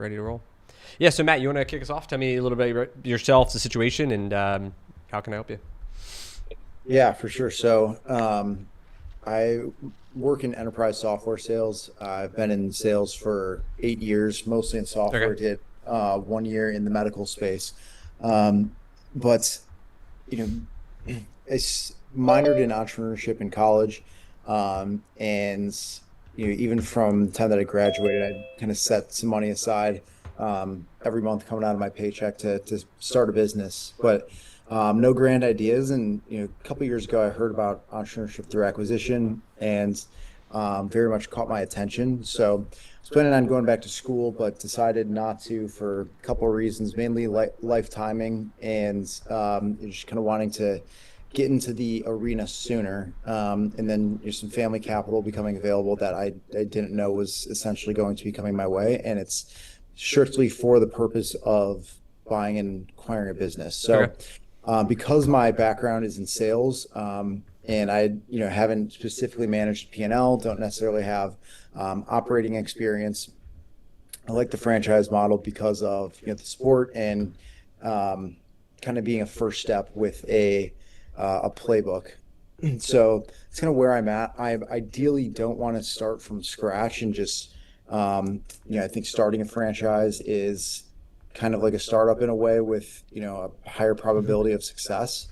Ready to roll. Yeah, so Matt, you want to kick us off? Tell me a little bit about yourself, the situation, and how can I help you? Yeah, for sure. I work in enterprise software sales. I've been in sales for 8 years, mostly in Okay. software. Did 1 year in the medical space, um, but you I minored in entrepreneurship in college, and even from the time that I graduated, I kind of set some money aside every month coming out of my paycheck to start a business, but no grand ideas. And a couple years ago, I heard about entrepreneurship through acquisition, and very much caught my attention. So I was planning on going back to school, but decided not to for a couple of reasons, mainly life timing and just kind of wanting to get into the arena sooner. And then some family capital becoming available that I didn't know was essentially going to be coming my way. And it's strictly for the purpose of buying and acquiring a business. Okay. Because my background is in sales, and I, haven't specifically managed P&L, don't necessarily have operating experience. I like the franchise model because of the sport and um, kind of being a first step with a playbook. So it's kind of where I'm at. I ideally don't want to start from scratch and just I think starting a franchise is kind of like a startup in a way with a higher probability of success.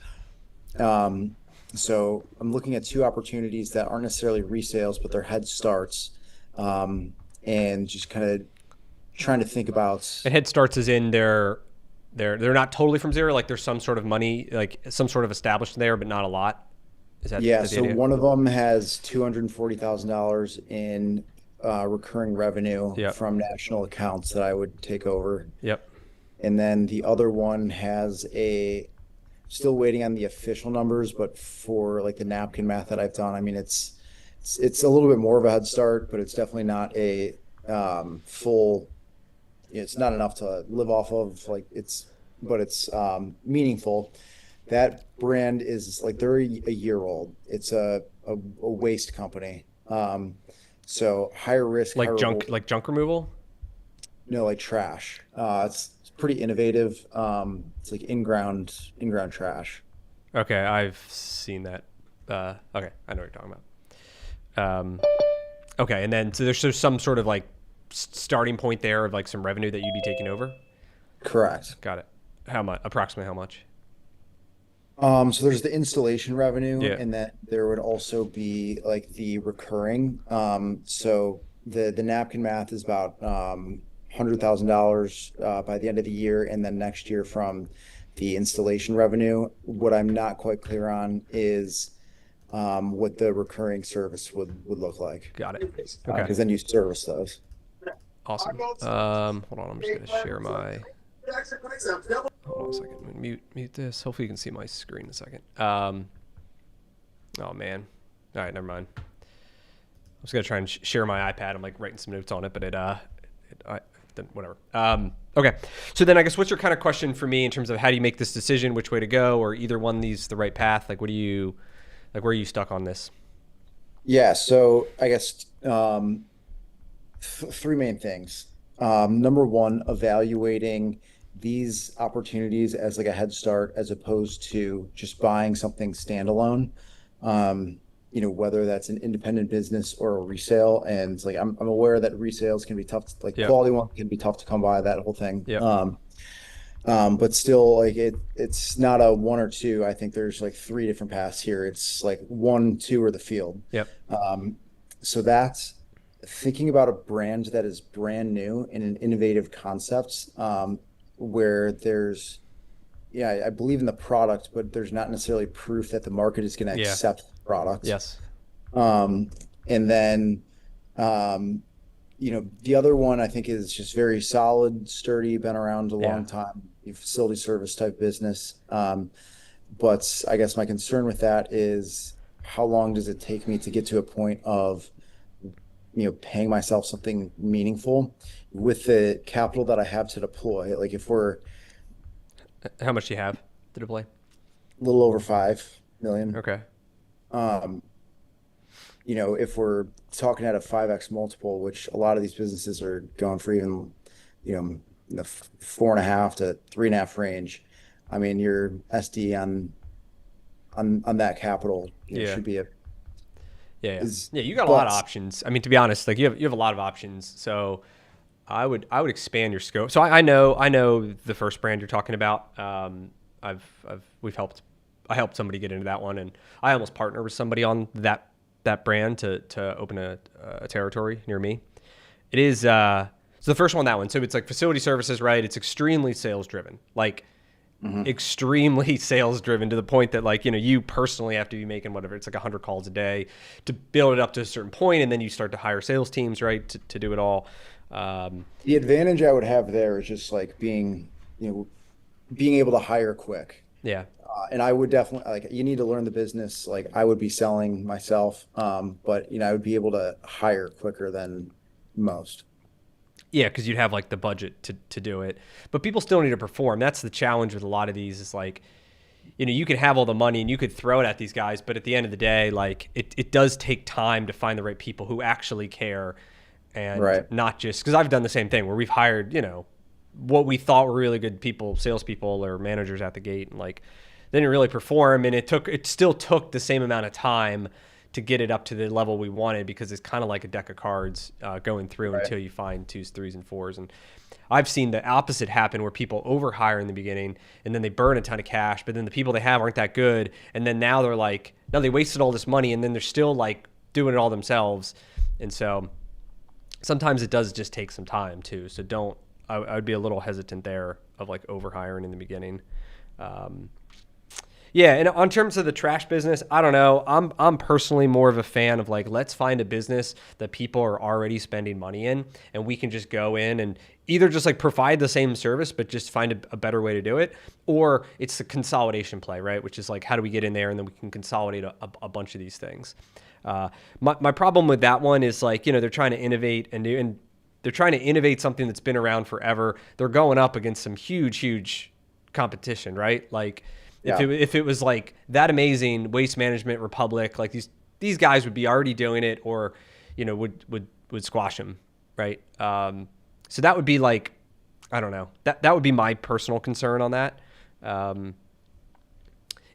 Um, so I'm looking at two opportunities that aren't necessarily resales, but they're head starts, and just kind of trying to think about. And Head Starts is in they're not totally from zero. Like there's some sort of money, like some sort of established there, but not a lot. Is Yeah, that the so idea? one of them has $240,000 in recurring revenue Yep. from national accounts that I would take over. Yep. And then the other one has still waiting on the official numbers, but for like the napkin math that I've done, I mean, it's a little bit more of a head start, but it's definitely not a full, it's not enough to live off of. But it's meaningful. That brand is like they're a year old. It's a waste company. So higher risk, Like higher junk, reward. like junk removal. No, like trash. It's pretty innovative. It's like in-ground trash. Okay, I've seen that. Okay, I know what you're talking about. Okay, and then so there's some sort of like starting point there of like some revenue that you'd be taking over. Correct. Got it. How much? Approximately how much? So there's the installation revenue, Yeah. and then there would also be like the recurring. So the napkin math is about $100,000 by the end of the year, and then next year from the installation revenue. What I'm not quite clear on is what the recurring service would look like, Got it. Okay. because then you service those. Awesome. Hold on. I'm just gonna share my. Hold on a second. I'm gonna mute this. Hopefully you can see my screen in a second. Oh man. All right, never mind. I was gonna try and share my iPad. I'm like writing some notes on it, but then whatever. Okay. So then I guess what's your kind of question for me in terms of how do you make this decision, which way to go, or either one these the right path? Like, what do you like? Where are you stuck on this? Yeah, so I guess three main things. Number one, evaluating these opportunities as like a head start as opposed to just buying something standalone. Whether that's an independent business or a resale. And like I'm aware that resales can be tough, like Yep. quality one can be tough to come by, that whole thing. Yep. But still like it's not a one or two. I think there's like three different paths here. It's like one, two, or the field. Yep. Um, so that's thinking about a brand that is brand new and an innovative concept, where there's, yeah, I believe in the product, but there's not necessarily proof that the market is going to Yeah. accept the product. Yes. Um, and then, um, the other one I think is just very solid, sturdy, been around a Yeah. long time, a facility service type business. But I guess my concern with that is how long does it take me to get to a point of paying myself something meaningful with the capital that I have to deploy. Like if we're a How much do you have to deploy? little over 5 million, Okay. um, if we're talking at a 5x multiple, which a lot of these businesses are going for even in the 4.5 to 3.5 range. I mean, your SD on that capital, Yeah. should be a Yeah, yeah, is, yeah. You got a lot of but options. I mean, to be honest, like you have a lot of options. So I would expand your scope. So I know the first brand you're talking about. We've helped. I helped somebody get into that one, and I almost partnered with somebody on that brand to open a territory near me. It is so the first one, that one. So it's like facility services, right? It's extremely sales driven. Like Mhm. extremely sales driven to the point that like you personally have to be making whatever it's like 100 calls a day to build it up to a certain point, and then you start to hire sales teams, right, to do it all. The advantage I would have there is just like being able to hire quick. Yeah. And I would definitely like you need to learn the business. Like I would be selling myself, but I would be able to hire quicker than most. Yeah, because you'd have like the budget to do it, but people still need to perform. That's the challenge with a lot of these. Is like, you could have all the money and you could throw it at these guys, but at the end of the day, like it does take time to find the right people who actually care, and Right. not just because I've done the same thing where we've hired, what we thought were really good people, salespeople or managers at the gate, and like they didn't really perform, and it still took the same amount of time to get it up to the level we wanted, because it's kind of like a deck of cards going through Right. until you find twos, threes, and fours. And I've seen the opposite happen where people overhire in the beginning and then they burn a ton of cash, but then the people they have aren't that good. And then now they're like, no, they wasted all this money, and then they're still like doing it all themselves. And so sometimes it does just take some time too. So I would be a little hesitant there of like overhiring in the beginning. Um, yeah, and on terms of the trash business, I don't know. I'm personally more of a fan of like, let's find a business that people are already spending money in, and we can just go in and either just like provide the same service but just find a better way to do it, or it's the consolidation play, right? Which is like, how do we get in there and then we can consolidate a bunch of these things. My problem with that one is like, they're trying to innovate and do, and they're trying to innovate something that's been around forever. They're going up against some huge competition, right? Like Yeah. if it was like that amazing, Waste Management Republic, like these guys would be already doing it, or would squash them, right? So that would be like, I don't know, that would be my personal concern on that. Um,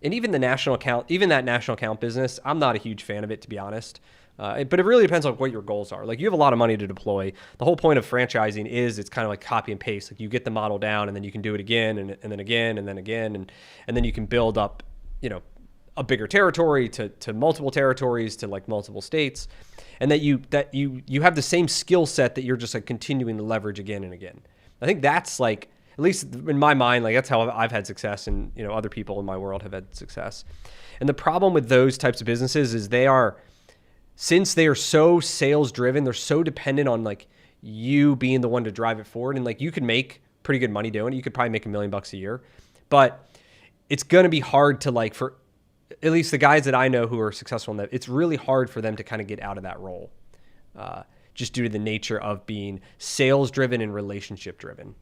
and even that national account business, I'm not a huge fan of it, to be honest. But it really depends on what your goals are. Like, you have a lot of money to deploy. The whole point of franchising is it's kind of like copy and paste. Like, you get the model down, and then you can do it again, and then again, and then again, and then you can build up, a bigger territory to multiple territories to like multiple states, and that you have the same skill set that you're just like continuing to leverage again and again. I think that's like, at least in my mind, like that's how I've had success, and other people in my world have had success. And the problem with those types of businesses is since they are so sales driven, they're so dependent on like you being the one to drive it forward. And like, you could make pretty good money doing it. You could probably make $1 million a year, but it's going to be hard to like, for at least the guys that I know who are successful in that, it's really hard for them to kind of get out of that role. Just due to the nature of being sales driven and relationship driven,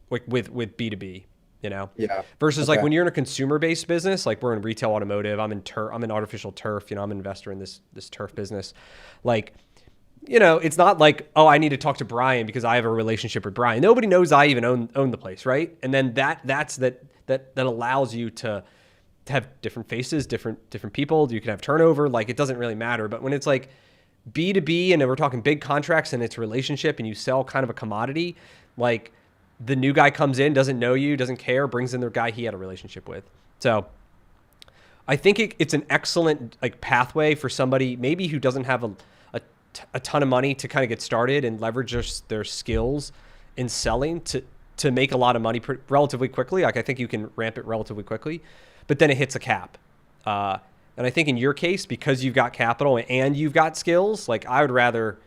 like with B2B, Yeah. versus like Okay. when you're in a consumer based business, like we're in retail automotive, I'm in artificial turf, I'm an investor in this turf business. Like, it's not like, oh, I need to talk to Brian because I have a relationship with Brian. Nobody knows I even own the place, right? And then that allows you to have different faces, different people. You can have turnover. Like, it doesn't really matter. But when it's like B2B and we're talking big contracts and it's relationship and you sell kind of a commodity, like the new guy comes in, doesn't know you, doesn't care, brings in the guy he had a relationship with. So I think it's an excellent like pathway for somebody maybe who doesn't have a ton of money to kind of get started and leverage their skills in selling to make a lot of money relatively quickly. Like, I think you can ramp it relatively quickly, but then it hits a cap. And I think in your case, because you've got capital and you've got skills, like I would rather,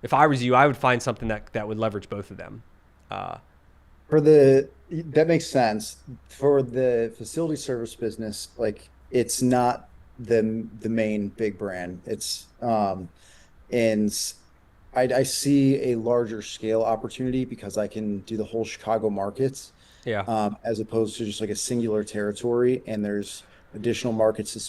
if I was you, I would find something that would leverage both of them. Uh, That makes sense. For the facility service business, like it's not the main big brand. And I see a larger scale opportunity because I can do the whole Chicago markets, yeah. as opposed to just like a singular territory. And there's additional markets to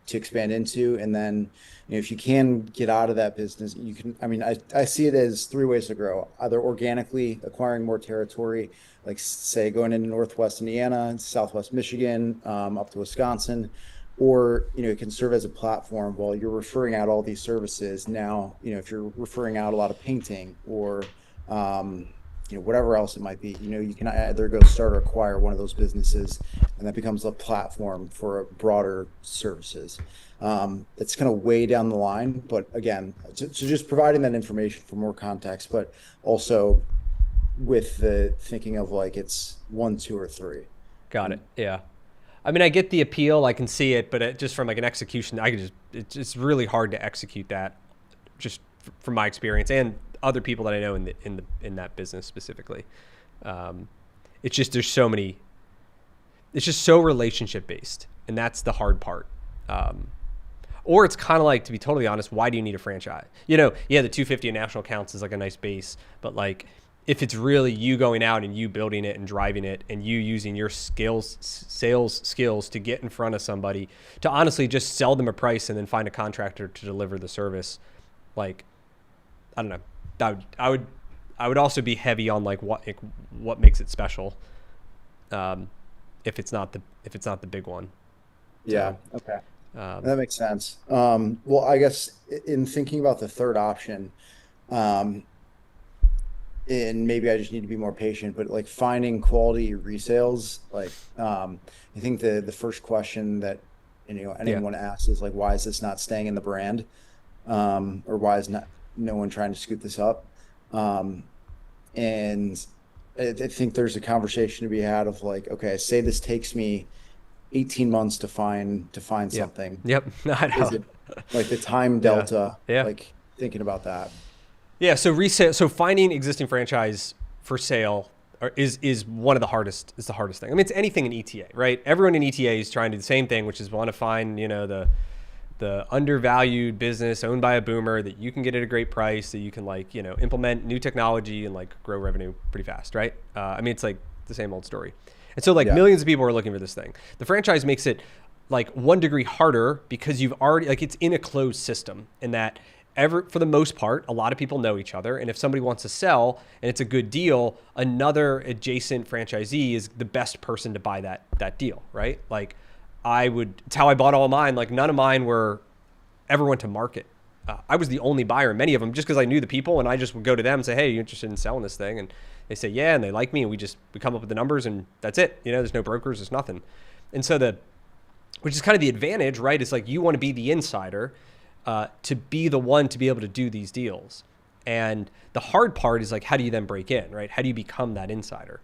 to expand into. And then, if you can get out of that business, you can, I mean, I see it as three ways to grow: either organically acquiring more territory, like say going into Northwest Indiana, Southwest Michigan, up to Wisconsin, or, it can serve as a platform while you're referring out all these services. Now, if you're referring out a lot of painting or, whatever else it might be, you can either go start or acquire one of those businesses, and that becomes a platform for broader services. It's kind of way down the line, but again, so just providing that information for more context, but also with the thinking of like it's one, two, or three. Got it. Yeah. I mean, I get the appeal. I can see it, but just from like an execution, it's really hard to execute that, just from my experience and other people that I know in that business specifically. It's just it's just so relationship based, and that's the hard part. Or it's kind of like, to be totally honest, why do you need a franchise? The 250 national accounts is like a nice base, but like, if it's really you going out and you building it and driving it and you using your sales skills to get in front of somebody to honestly just sell them a price and then find a contractor to deliver the service, like, I don't know. I would also be heavy on like what makes it special. If it's not the big one. Yeah. Okay. That makes sense. Well, I guess in thinking about the third option, and maybe I just need to be more patient, but like finding quality resales, like, I think the first question that, anyone asks is like, why is this not staying in the brand? Or why is no one trying to scoot this up? And I think there's a conversation to be had of like, okay, say this takes me 18 months to find something. Yep. I know. Is it like the time delta? Yeah. Like thinking about that. Yeah. So resale. So finding existing franchise for sale is one of the hardest. Is the hardest thing. I mean, it's anything in ETA, right? Everyone in ETA is trying to do the same thing, which is want to find the undervalued business owned by a boomer that you can get at a great price, that you can like implement new technology and like grow revenue pretty fast, right? I mean, it's like the same old story. And so like millions of people are looking for this thing. The franchise makes it like 1 degree harder because you've already, like, it's in a closed system, in that for the most part, a lot of people know each other. And if somebody wants to sell and it's a good deal, another adjacent franchisee is the best person to buy that deal, right? Like it's how I bought all of mine. Like none of mine ever went to market. I was the only buyer in many of them just because I knew the people, and I just would go to them and say, hey, you interested in selling this thing? And they say, yeah, and they like me, and we come up with the numbers, and that's it. There's no brokers, there's nothing. And so which is kind of the advantage, right? It's like you want to be the insider, to be the one to be able to do these deals. And the hard part is like, how do you then break in, right? How do you become that insider?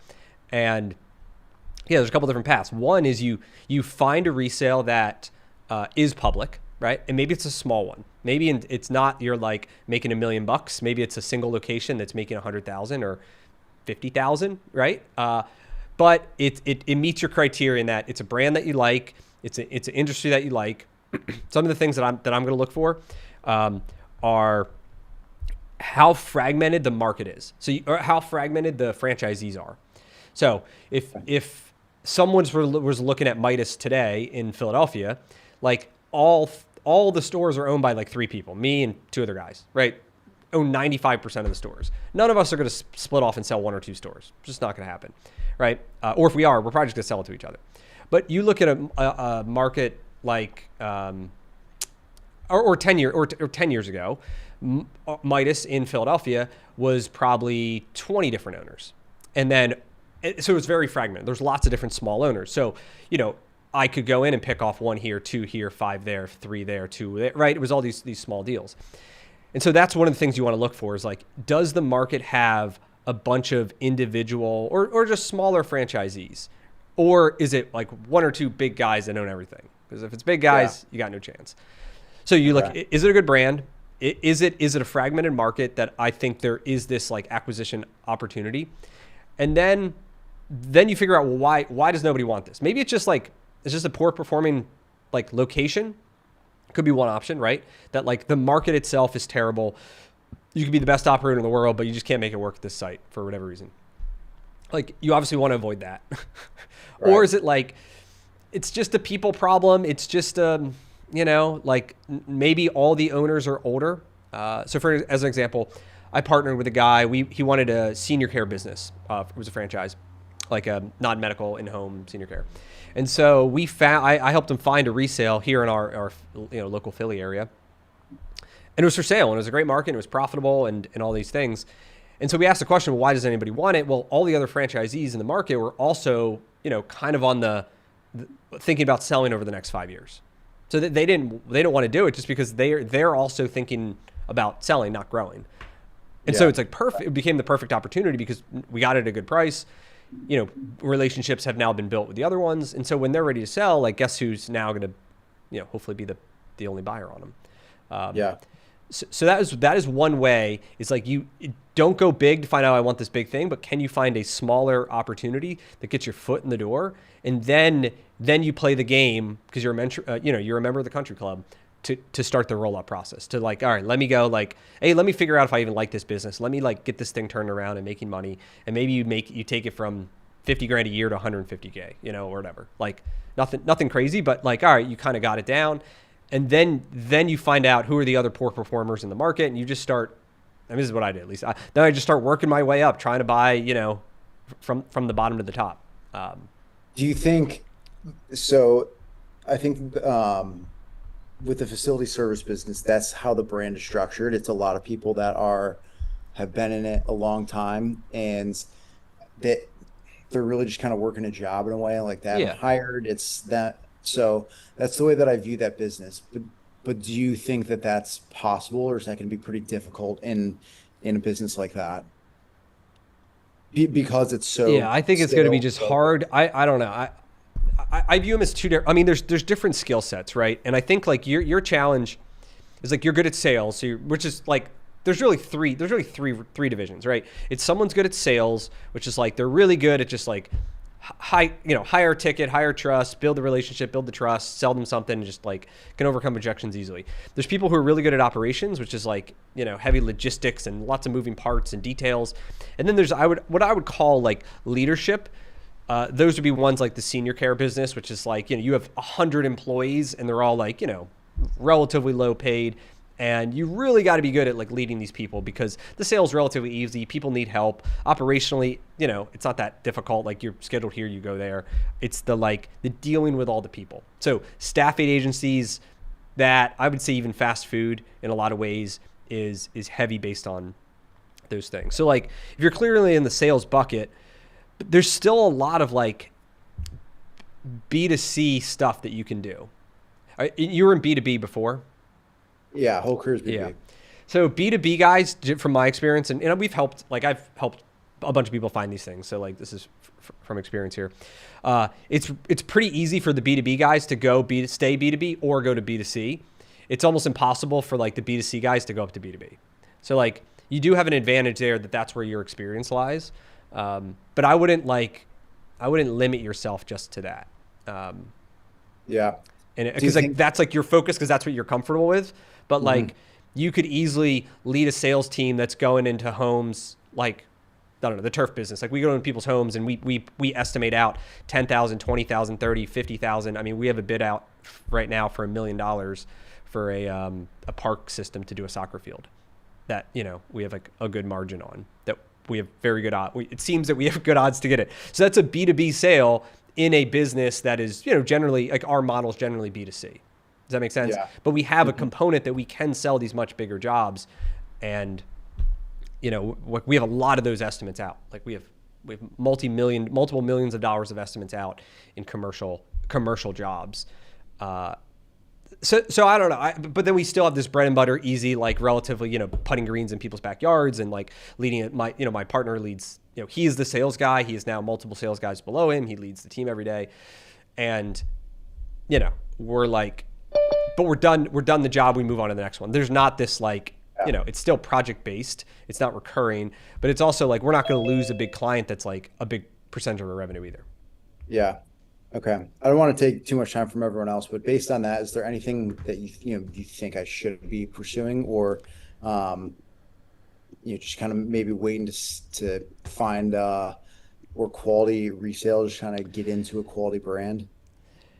And yeah, there's a couple different paths. One is you find a resale that is public, right? And maybe it's a small one. Maybe it's not, you're like making $1 million. Maybe it's a single location that's making 100,000 or 50,000, right? But it meets your criteria in that it's a brand that you like. It's an industry that you like. Some of the things that I'm going to look for are how fragmented the market is. Or how fragmented the franchisees are. So if someone was looking at Midas today in Philadelphia, like all the stores are owned by like 3 people, me and 2 other guys, right? Own 95% of the stores. None of us are going to split off and sell 1 or 2 stores. It's just not going to happen, right? Or if we are, we're probably just going to sell it to each other. But you look at a market like, or 10 years ago, Midas in Philadelphia was probably 20 different owners. And then, so it was very fragmented. There's lots of different small owners. So, I could go in and pick off 1 here, 2 here, 5 there, 3 there, 2 there, right? It was all these small deals. And so that's one of the things you want to look for is like, does the market have a bunch of individual or just smaller franchisees? Or is it like 1 or 2 big guys that own everything? Because if it's big guys, you got no chance. So you look, is it a good brand? Is it a fragmented market that I think there is this like acquisition opportunity? And then you figure out, well, why does nobody want this? Maybe it's just a poor performing like location. Could be one option, right? That like the market itself is terrible. You could be the best operator in the world, but you just can't make it work at this site for whatever reason. Like you obviously want to avoid that. Or is it like, it's just a people problem. It's just, you know, like maybe all the owners are older. So for as an example, I partnered with a guy. He wanted a senior care business. It was a franchise, like a non-medical in-home senior care. And so we found I helped him find a resale here in our local Philly area, and it was for sale, and it was a great market, and it was profitable, and all these things. And so we asked the question, well, why does anybody want it? Well, all the other franchisees in the market were also, kind of on the thinking about selling over the next 5 years. So that they don't want to do it just because they're also thinking about selling, not growing. And so it's like perfect. It became the perfect opportunity because we got it at a good price. Relationships have now been built with the other ones, and so when they're ready to sell, like guess who's now going to, hopefully be the only buyer on them. Yeah. So that is one way. It's like you don't go big to find out I want this big thing, but can you find a smaller opportunity that gets your foot in the door, and then you play the game because you're a mentor, you're a member of the country club to start the roll up process. To like, all right, let me go. Like, hey, let me figure out if I even like this business. Let me like get this thing turned around and making money, and maybe you take it from $50,000 a year to $150K, or whatever. Like nothing crazy, but like, all right, you kind of got it down. And then you find out who are the other poor performers in the market, and you just start. I mean, this is what I did at least. Then I just start working my way up, trying to buy, from the bottom to the top. Do you think so? I think with the facility service business, that's how the brand is structured. It's a lot of people that have been in it a long time, and that they're really just kind of working a job in a way, like that. Yeah. Hired. It's that. So that's the way that I view that business. But do you think that that's possible, or is that going to be pretty difficult in a business like that? Because it's so Yeah, I think it's going to be stale. just hard. I don't know. I view them as two different. I mean, there's different skill sets, right? And I think like your challenge is like you're good at sales, which is like there's really three divisions, right? It's someone's good at sales, which is like they're really good at just like higher ticket, higher trust, build the relationship, build the trust, sell them something, and just like can overcome objections easily. There's people who are really good at operations, which is like, heavy logistics and lots of moving parts and details. And then there's, what I would call like leadership. Those would be ones like the senior care business, which is like, you have 100 employees and they're all like, relatively low paid. And you really got to be good at like leading these people because the sales relatively easy. People need help operationally. It's not that difficult. Like you're scheduled here, you go there. It's the dealing with all the people. So staffing agencies, that I would say even fast food in a lot of ways is heavy based on those things. So like if you're clearly in the sales bucket, there's still a lot of like B2C stuff that you can do. You were in B2B before? Yeah, whole career's been Yeah. big. So B2B guys, from my experience, and I've helped a bunch of people find these things. So like this is from experience here. It's pretty easy for the B2B guys to stay B2B or go to B2C. It's almost impossible for like the B2C guys to go up to B2B. So like you do have an advantage there that's where your experience lies. But I wouldn't limit yourself just to that. Yeah. And Do you because like think? that's like your focus because that's what you're comfortable with. But like you could easily lead a sales team that's going into homes like, I don't know, the turf business. Like we go into people's homes and we estimate out 10,000, 20,000, 30, 50,000. I mean, we have a bid out right now for $1 million for a park system to do a soccer field that, we have like a good margin on that. We have very good odds. It seems that we have good odds to get it. So that's a B2B sale in a business that is, generally like our model's generally B2C. Does that make sense? Yeah. But we have a component that we can sell these much bigger jobs, and we have a lot of those estimates out. Like we have multiple millions of dollars of estimates out in commercial jobs. So I don't know. But then we still have this bread and butter, easy, like relatively, putting greens in people's backyards and like leading it. My partner leads, he is the sales guy. He has now multiple sales guys below him. He leads the team every day. And, we're like, but we're done the job. We move on to the next one. There's not this like, it's still project based. It's not recurring, but it's also like, we're not going to lose a big client that's like a big percentage of our revenue either. Yeah. Okay. I don't want to take too much time from everyone else, but based on that, is there anything that you think I should be pursuing, or just kind of maybe waiting to find or quality resale, just kind of get into a quality brand?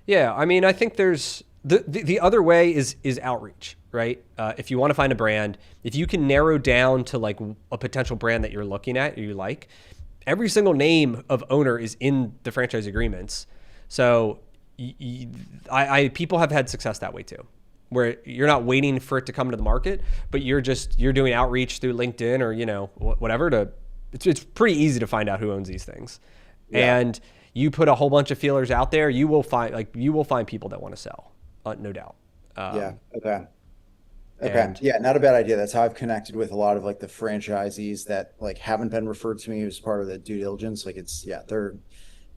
Yeah, I mean, I think there's The other way is outreach, right? If you want to find a brand, if you can narrow down to like a potential brand that you're looking at or you like, every single name of owner is in the franchise agreements. So people have had success that way too, where you're not waiting for it to come to the market, but you're doing outreach through LinkedIn or, whatever it's pretty easy to find out who owns these things. Yeah. And you put a whole bunch of feelers out there, you will find people that want to sell, no doubt. Yeah. Okay. Yeah, not a bad idea. That's how I've connected with a lot of like the franchisees that like haven't been referred to me as part of the due diligence. Like they're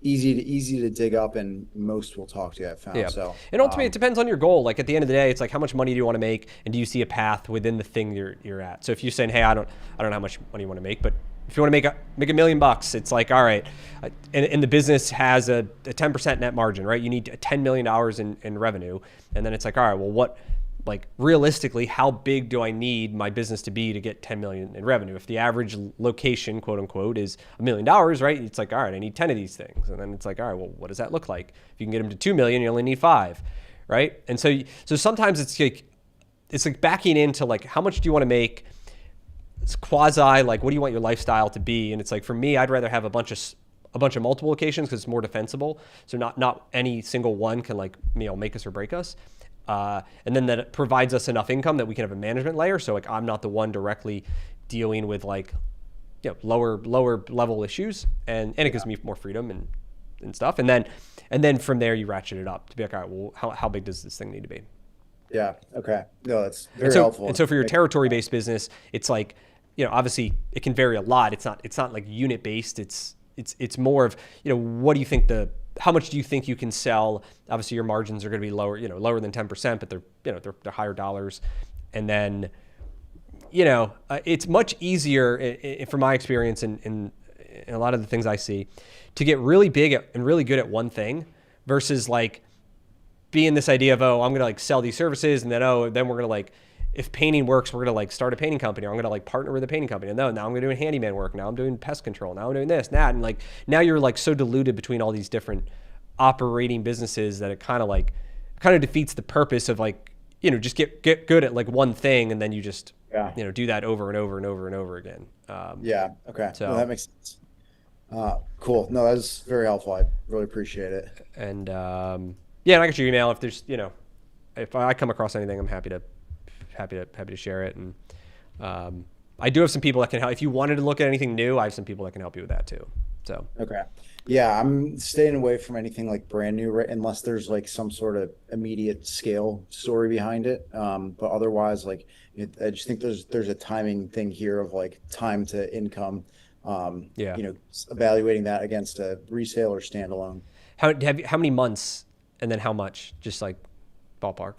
easy to dig up, and most will talk to you, I've found. Yeah. So, and ultimately, it depends on your goal. Like at the end of the day, it's like how much money do you want to make, and do you see a path within the thing you're at? So if you're saying, hey, I don't know how much money you want to make, but if you want to make $1 million, it's like, all right, and the business has a 10% net margin, right? You need $10 million in revenue, and then it's like, all right, well, what? Like realistically, how big do I need my business to be to get 10 million in revenue? If the average location, quote unquote, is $1 million, right? It's like, all right, I need 10 of these things. And then it's like, all right, well, what does that look like? If you can get them to 2 million, you only need 5, right? And so sometimes it's like backing into like, how much do you want to make? It's quasi like, what do you want your lifestyle to be? And it's like, for me, I'd rather have a bunch of multiple locations because it's more defensible. So not any single one can like, make us or break us. And then that it provides us enough income that we can have a management layer. So like I'm not the one directly dealing with like, lower level issues, and it gives me more freedom and stuff. And then from there you ratchet it up to be like, all right, well, how big does this thing need to be? Yeah. Okay. No, that's very helpful. And so for your territory based business, it's like, obviously it can vary a lot. It's not like unit based. It's more of, what do you think how much do you think you can sell? Obviously, your margins are going to be lower, lower than 10%, but they're higher dollars. And then, it's much easier, from my experience in a lot of the things I see, to get really big and really good at one thing versus like being this idea of, I'm going to like sell these services, and then then we're going to like, if painting works, we're going to like start a painting company. Or I'm going to like partner with a painting company. And now I'm going to do handyman work. Now I'm doing pest control. Now I'm doing this, and that. And like, now you're like so diluted between all these different operating businesses that it kind of defeats the purpose of like, just get good at like one thing. And then you just, do that over and over and over and over again. Yeah. Okay. So that makes sense. Cool. No, that was very helpful. I really appreciate it. And, and I got your email if there's, if I come across anything, I'm happy to share it. And I do have some people that can help. If you wanted to look at anything new, I have some people that can help you with that too. So okay, yeah, I'm staying away from anything like brand new, right? Unless there's like some sort of immediate scale story behind it. But otherwise, like I just think there's a timing thing here of like time to income. Evaluating that against a resale or standalone. How many months, and then how much? Just like ballpark.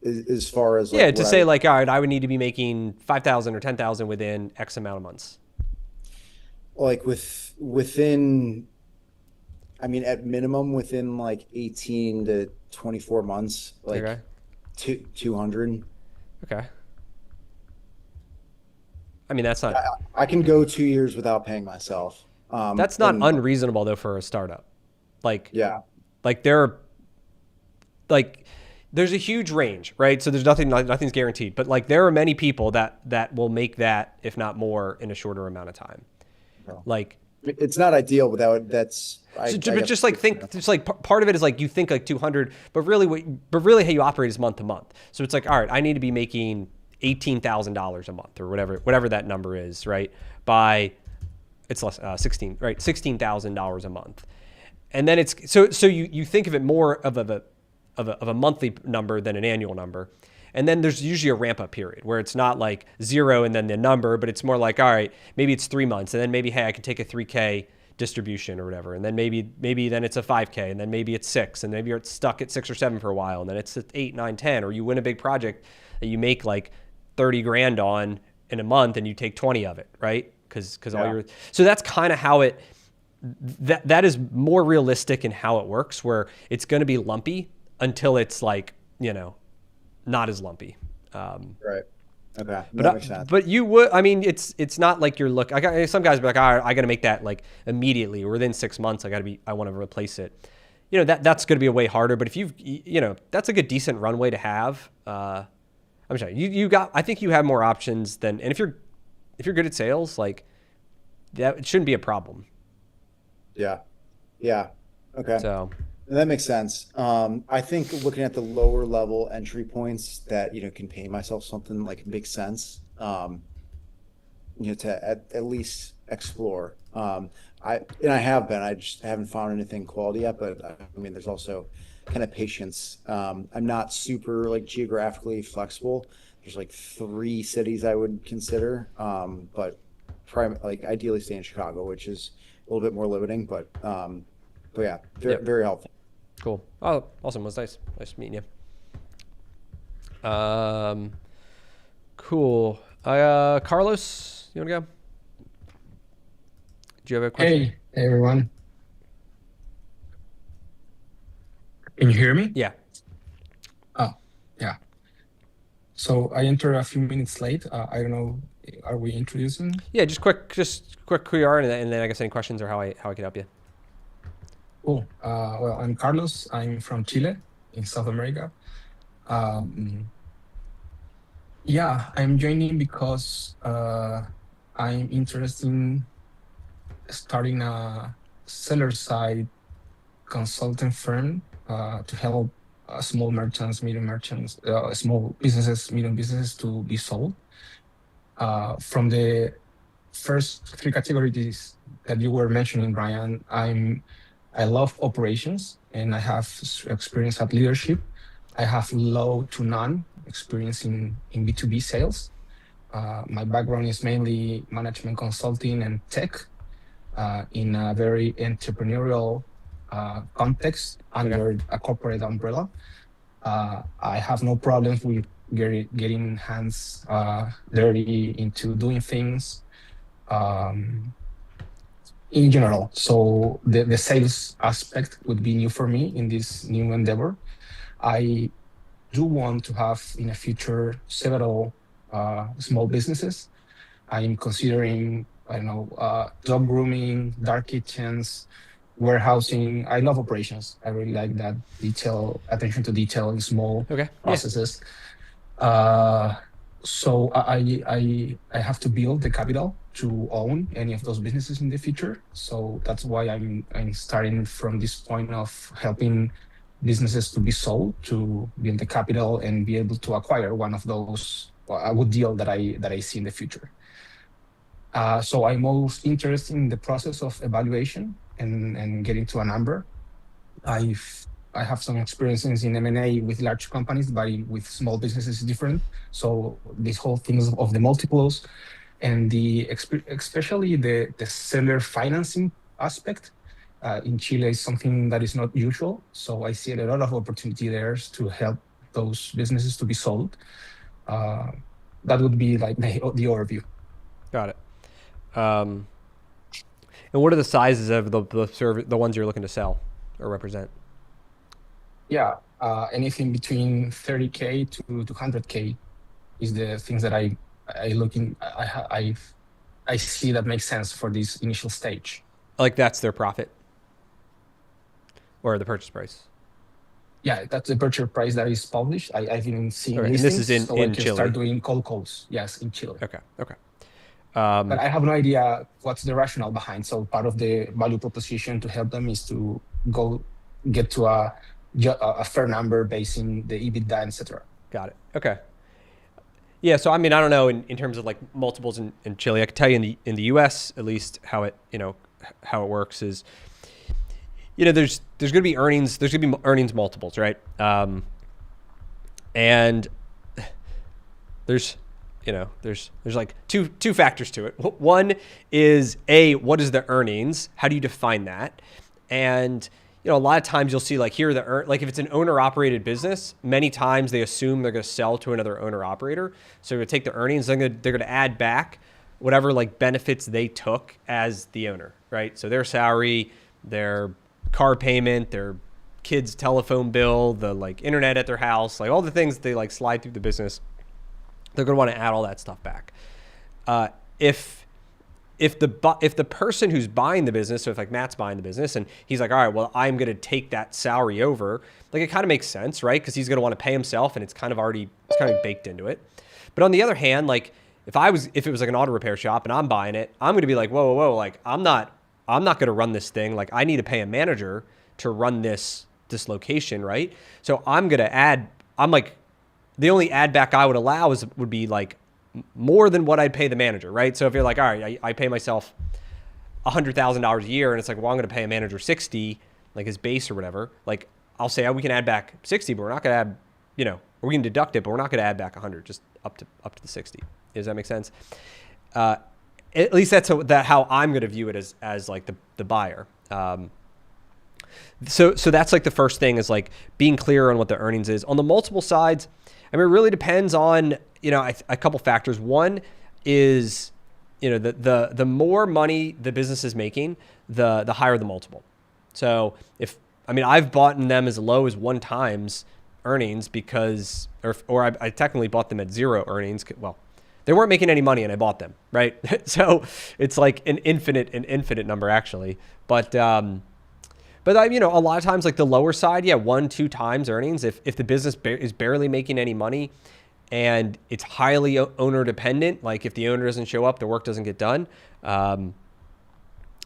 As far as like to say like, all right, I would need to be making 5,000 or 10,000 within X amount of months. Like within, I mean, at minimum within like 18 to 24 months, like okay. 200. Okay. I mean, that's not. I can go 2 years without paying myself. That's not unreasonable though for a startup. Like like there's a huge range, right? So there's nothing's guaranteed, but like there are many people that will make that, if not more, in a shorter amount of time. Like it's not ideal, but that's. Just like part of it is like you think like 200, but really how you operate is month to month. So it's like, all right, I need to be making $18,000 a month or whatever that number is, right? By it's less $16,000 a month, and then it's so you think of it more of a monthly number than an annual number. And then there's usually a ramp up period where it's not like 0 and then the number, but it's more like, all right, maybe it's 3 months. And then maybe, hey, I can take a 3K distribution or whatever. And then maybe then it's a 5K, and then maybe it's 6, and maybe you're stuck at 6 or 7 for a while. And then it's at 8, 9, 10, or you win a big project that you make like 30 grand on in a month and you take 20 of it, right? So that's kind of how that is more realistic in how it works, where it's going to be lumpy until it's like, not as lumpy. Right. Okay. That makes sense. But you would, I mean, it's not like you're some guys be like, all right, I got to make that like immediately or within 6 months. I want to replace it. that's going to be a way harder. But if that's like a decent runway to have. I'm sorry, I think you have more options than, and if you're good at sales, like that, it shouldn't be a problem. Yeah. Yeah. Okay. So That makes sense. I think looking at the lower level entry points that, can pay myself something like makes sense. To at least explore. I have been. I just haven't found anything quality yet. But I mean, there's also kind of patience. I'm not super like geographically flexible. There's like 3 cities I would consider. But like ideally stay in Chicago, which is a little bit more limiting. But yeah, very, Yep. very helpful. Cool. Oh, awesome. It was nice meeting you. Cool. Carlos, you want to go? Do you have a question? Hey everyone. Can you hear me? Yeah. Oh, yeah. So I entered a few minutes late. I don't know, are we introducing? Yeah. Just quick who you are, and then I guess any questions or how I can help you. Cool. Well, I'm Carlos. I'm from Chile in South America. Um, yeah, I'm joining because I'm interested in starting a seller side consulting firm to help small merchants, medium merchants, small businesses, medium businesses to be sold. From the first 3 categories that you were mentioning, Brian, I love operations and I have experience at leadership. I have low to none experience in B2B sales. My background is mainly management consulting and tech in a very entrepreneurial context under a corporate umbrella. I have no problems with getting hands dirty into doing things in general. So the sales aspect would be new for me in this new endeavor. I do want to have in the future several small businesses. I'm considering, I don't know, dog grooming, dark kitchens, warehousing. I love operations. I really like that attention to detail in small Okay. processes. So I have to build the capital to own any of those businesses in the future. So that's why I'm starting from this point of helping businesses to be sold, to build the capital and be able to acquire one of those, a good deal that I see in the future. So I'm most interested in the process of evaluation and getting to a number. I have some experiences in M&A with large companies, but with small businesses is different. So this whole thing of the multiples and especially the seller financing aspect in Chile is something that is not usual. So I see a lot of opportunity there to help those businesses to be sold. That would be like the overview. Got it. And what are the sizes of the ones you're looking to sell or represent? Yeah, anything between 30K to 200K is the things that I see that makes sense for this initial stage. Like that's their profit or the purchase price? Yeah, that's the purchase price that is published. I've been seeing Right, listings, and this is so I in can Chile. start doing cold calls. Yes, in Chile. Okay. But I have no idea what's the rationale behind. So part of the value proposition to help them is to get to a fair number based in the EBITDA, etc. Got it. Okay. Yeah. So I mean, I don't know in terms of like multiples in Chile. I can tell you in the U.S. at least how it works is, there's going to be earnings. There's going to be earnings multiples, right? And there's like two factors to it. One is what is the earnings? How do you define that? And a lot of times you'll see like here like if it's an owner operated business, many times they assume they're going to sell to another owner operator. So to take the earnings, they're going to add back whatever like benefits they took as the owner, right? So their salary, their car payment, their kids' telephone bill, the like internet at their house, like all the things they like slide through the business. They're going to want to add all that stuff back. If if the person who's buying the business, so if like Matt's buying the business and he's like, all right, well, I'm going to take that salary over, like it kind of makes sense, right? Because he's going to want to pay himself, and it's kind of baked into it. But on the other hand, like if it was like an auto repair shop and I'm buying it, I'm going to be like, whoa, like I'm not going to run this thing. Like I need to pay a manager to run this location, right? So I'm like, the only add back I would allow would be like more than what I'd pay the manager, right? So if you're like, all right, I pay myself $100,000 a year, and it's like, well, I'm going to pay a manager 60, like his base or whatever. Like I'll say, oh, we can add back 60, but we're not going to add, we can deduct it, but we're not going to add back 100, just up to the 60. Does that make sense? At least that's how I'm going to view it as like the buyer. So that's like the first thing is like being clear on what the earnings is. On the multiple sides, I mean, it really depends on, a couple factors. One is, the more money the business is making, the higher the multiple. So I've bought in them as low as 1x earnings because, or I technically bought them at 0 earnings. Well, they weren't making any money and I bought them, right? So it's like an infinite number actually. But a lot of times like the lower side, 1-2 times earnings. If the business is barely making any money and it's highly owner dependent, like if the owner doesn't show up, the work doesn't get done.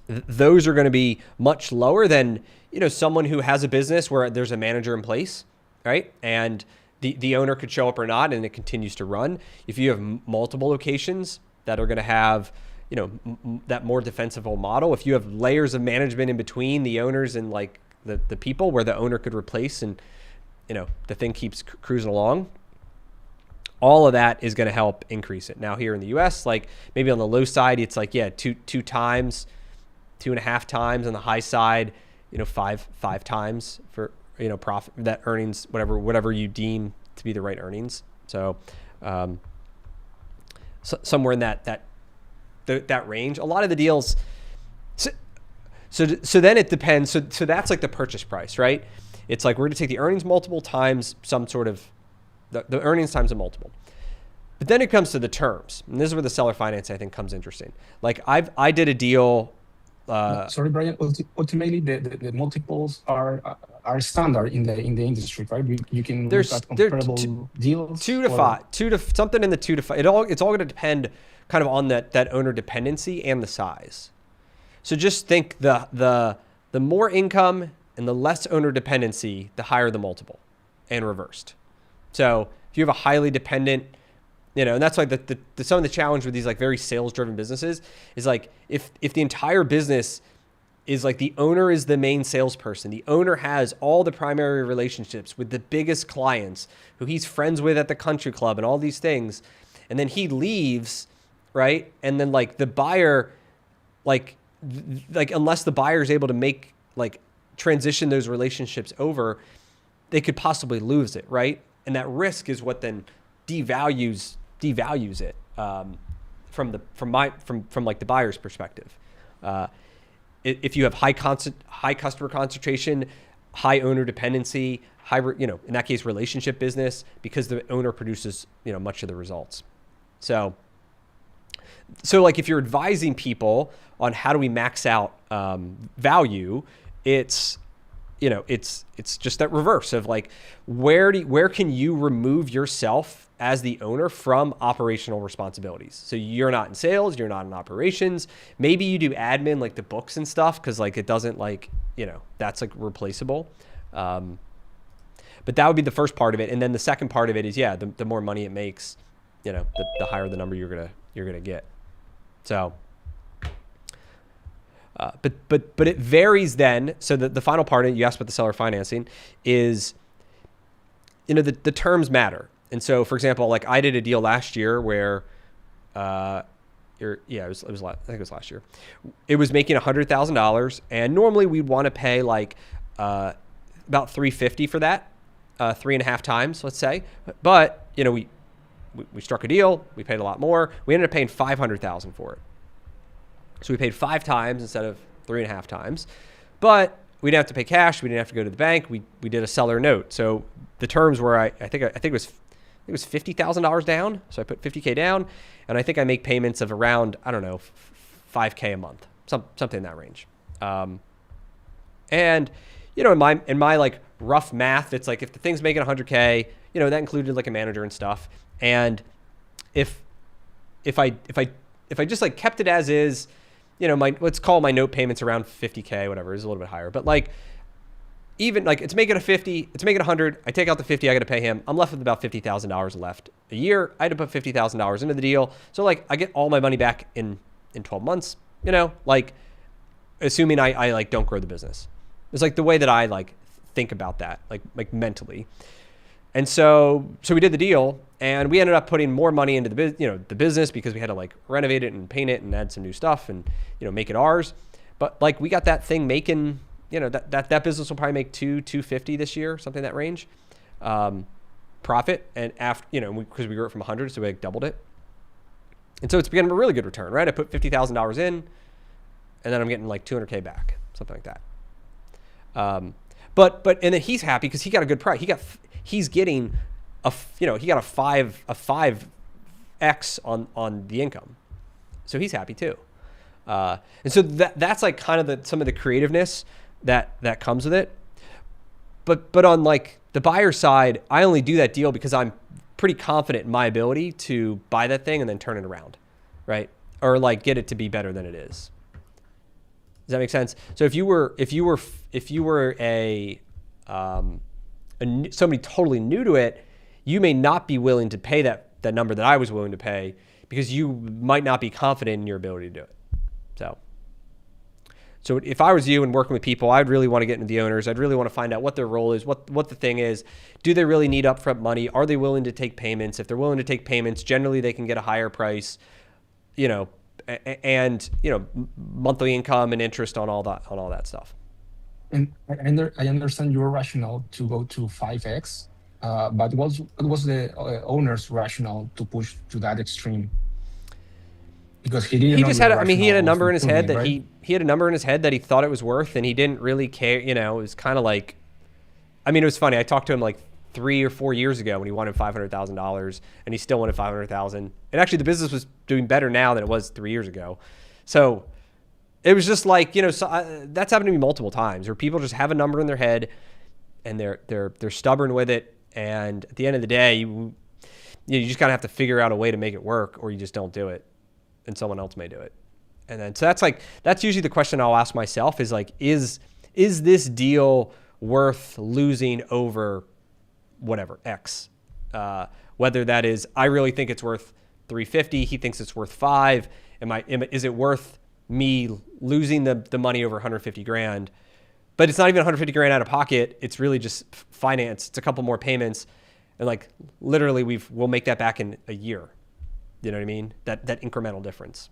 Those are going to be much lower than, someone who has a business where there's a manager in place, right? And the owner could show up or not, and it continues to run. If you have multiple locations that are going to have, that more defensible model, if you have layers of management in between the owners and like the people where the owner could replace and, the thing keeps cruising along, all of that is going to help increase it. Now here in the US, like maybe on the low side, it's like, 2 times, 2.5 times. On the high side, 5 times for, profit, that earnings, whatever you deem to be the right earnings. So, somewhere in that range. A lot of the deals. So then it depends. So that's like the purchase price, right? It's like we're going to take the earnings multiple times some sort of the earnings times a multiple. But then it comes to the terms, and this is where the seller finance I think comes interesting. Like I did a deal. Sorry, Brian. Ultimately, the multiples are standard in the industry, right? You can look at comparable deals. 2 to 5, something in the 2 to 5. It's all going to depend kind of on that owner dependency and the size. So just think the more income and the less owner dependency, the higher the multiple, and reversed. So if you have a highly dependent, and that's like some of the challenge with these like very sales driven businesses is like if the entire business is like the owner is the main salesperson, the owner has all the primary relationships with the biggest clients who he's friends with at the country club and all these things, and then he leaves, right? And then like the buyer, like unless the buyer is able to make like transition those relationships over, they could possibly lose it, right? And that risk is what then devalues it from like the buyer's perspective. If you have high customer concentration, high owner dependency, in that case relationship business, because the owner produces much of the results. So like if you're advising people on how do we max out value, it's just that reverse of like where can you remove yourself as the owner from operational responsibilities. So you're not in sales, you're not in operations. Maybe you do admin like the books and stuff because like it doesn't like that's like replaceable. But that would be the first part of it, and then the second part of it is the more money it makes, the higher the number you're gonna get. So. But it varies then. So the final part, you asked about the seller financing, is, the terms matter. And so, for example, like I did a deal last year where, I think it was last year. It was making $100,000, and normally we'd want to pay like about $350 for that, 3.5 times, let's say. But we struck a deal, we paid a lot more. We ended up paying $500,000 for it. So we paid 5 times instead of 3.5 times, but we didn't have to pay cash. We didn't have to go to the bank. We did a seller note. So the terms were I think it was $50,000 down. So I put $50K down, and I think I make payments of around, I don't know, 5K a month, something in that range. And, you know, in my like rough math, it's like if the thing's making 100K, you know, that included like a manager and stuff. And if I just like kept it as is, you know, let's call my note payments around 50K, whatever, is a little bit higher. But like, even like it's making a 50, it's making 100. I take out the 50, I got to pay him. I'm left with about $50,000 left a year. I had to put $50,000 into the deal. So like I get all my money back in 12 months, you know, like assuming I like don't grow the business. It's like the way that I like think about that, like mentally. And so we did the deal, and we ended up putting more money into the business because we had to like renovate it and paint it and add some new stuff and, you know, make it ours. But like we got that thing making, you know, that business will probably make 250 this year, something in that range, profit. And after, you know, because we grew it from 100, so we like doubled it. And so it's become a really good return, right? I put $50,000 in, and then I'm getting like 200K back, something like that. But and then he's happy because he got a good price. He's getting he got a 5x on the income, so he's happy too. And so that's like kind of some of the creativeness that comes with it. But on like the buyer side, I only do that deal because I'm pretty confident in my ability to buy that thing and then turn it around, right? Or like get it to be better than it is. Does that make sense? So if you were somebody totally new to it, you may not be willing to pay that number that I was willing to pay because you might not be confident in your ability to do it. So if I was you and working with people, I'd really want to get into the owners. I'd really want to find out what their role is, what the thing is. Do they really need upfront money? Are they willing to take payments? If they're willing to take payments, generally they can get a higher price, you know, and, you know, monthly income and interest on all that stuff. And I understand your rationale to go to 5x, but what was the owner's rationale to push to that extreme? Because he didn't. He just had. He had a number in his head that right? he had a number in his head that he thought it was worth, and he didn't really care. You know, it was kind of like, I mean, it was funny. I talked to him like 3 or 4 years ago when he wanted $500,000, and he still wanted $500,000. And actually, the business was doing better now than it was 3 years ago. So it was just like, you know, that's happened to me multiple times where people just have a number in their head, and they're stubborn with it. And at the end of the day, you just kind of have to figure out a way to make it work, or you just don't do it, and someone else may do it. And then, so that's usually the question I'll ask myself is like, is this deal worth losing over whatever X? Whether that is, I really think it's worth 350, he thinks it's worth 5. Is it worth me losing the money over 150 grand? But it's not even 150 grand out of pocket. It's really just finance. It's a couple more payments, and like literally we'll make that back in a year. You know what I mean? That incremental difference.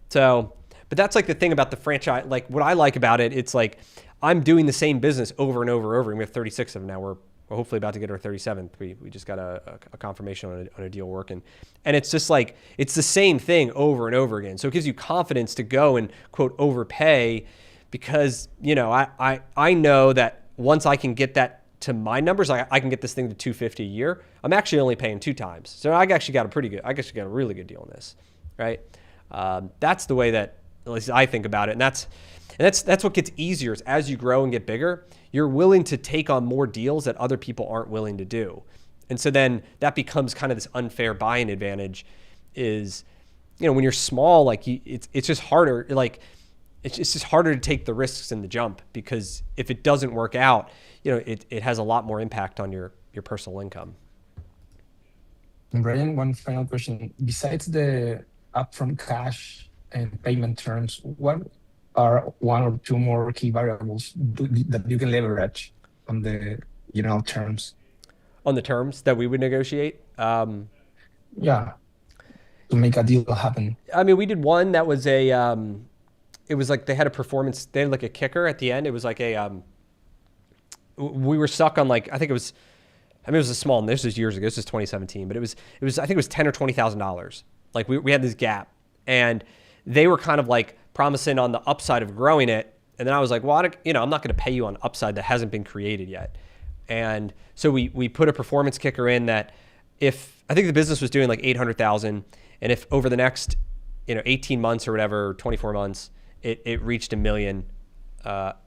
So, but that's like the thing about the franchise. Like what I like about it, it's like I'm doing the same business over and over and over. And we have 36 of them now. We're hopefully about to get our 37th. We just got a confirmation on a deal working. And it's just like, it's the same thing over and over again. So it gives you confidence to go and quote overpay because, you know, I know that once I can get that to my numbers, I can get this thing to 250 a year. I'm actually only paying 2 times. So I actually got a really good deal on this, right? That's the way that at least I think about it. And that's what gets easier is as you grow and get bigger, you're willing to take on more deals that other people aren't willing to do. And so then that becomes kind of this unfair buying advantage is, you know, when you're small, like it's just harder, like it's just harder to take the risks in the jump because if it doesn't work out, you know, it has a lot more impact on your personal income. And Brian, one final question. Besides the upfront cash and payment terms, what are 1 or 2 more key variables that you can leverage on the terms? On the terms that we would negotiate? Yeah, to make a deal happen. I mean, we did one that was it was like they had like a kicker at the end. It was like we were stuck on like, it was a small, this was years ago, this was 2017, but it was I think it was $10,000 or $20,000. Like we had this gap and they were kind of like promising on the upside of growing it. And then I was like, well, I'm not going to pay you on upside that hasn't been created yet. And so we put a performance kicker in that if, I think the business was doing like 800,000 and if over the next, 18 months or whatever, 24 months, it reached 1 million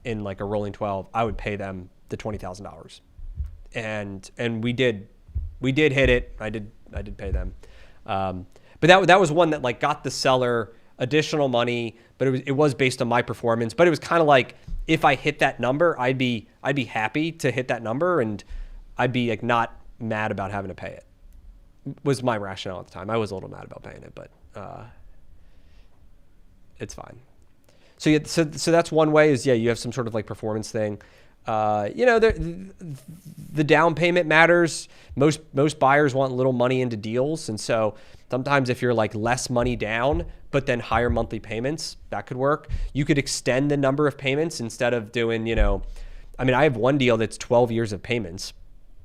in like a rolling 12, I would pay them the $20,000. And we did hit it. I did pay them. But that was one that like got the seller additional money, but it was based on my performance. But it was kind of like, if I hit that number, I'd be happy to hit that number, and I'd be like not mad about having to pay it. Was my rationale at the time. I was a little mad about paying it, but it's fine. So yeah, so that's one way is, you have some sort of like performance thing. The down payment matters. Most buyers want little money into deals, and so sometimes if you're like less money down but then higher monthly payments, that could work. You could extend the number of payments instead of doing, I have one deal that's 12 years of payments,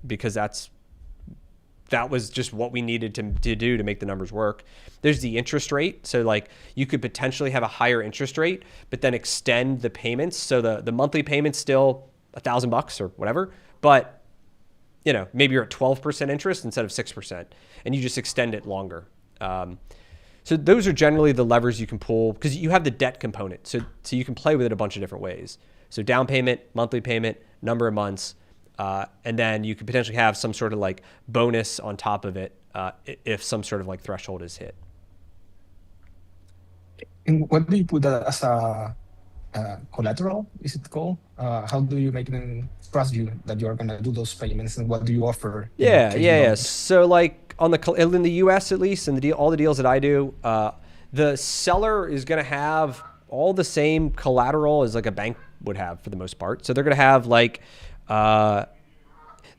because that was just what we needed to do to make the numbers work. There's the interest rate. So like you could potentially have a higher interest rate, but then extend the payments. So the monthly payment's still $1,000 or whatever, but maybe you're at 12% interest instead of 6%, and you just extend it longer. So those are generally the levers you can pull, because you have the debt component. So you can play with it a bunch of different ways. So down payment, monthly payment, number of months, and then you could potentially have some sort of like bonus on top of it if some sort of like threshold is hit. And what do you put that as a collateral, is it called? How do you make them trust you that you're going to do those payments, and what do you offer? Yeah. So like in the US at least, and all the deals that I do, the seller is going to have all the same collateral as like a bank would have for the most part. So they're going to have like the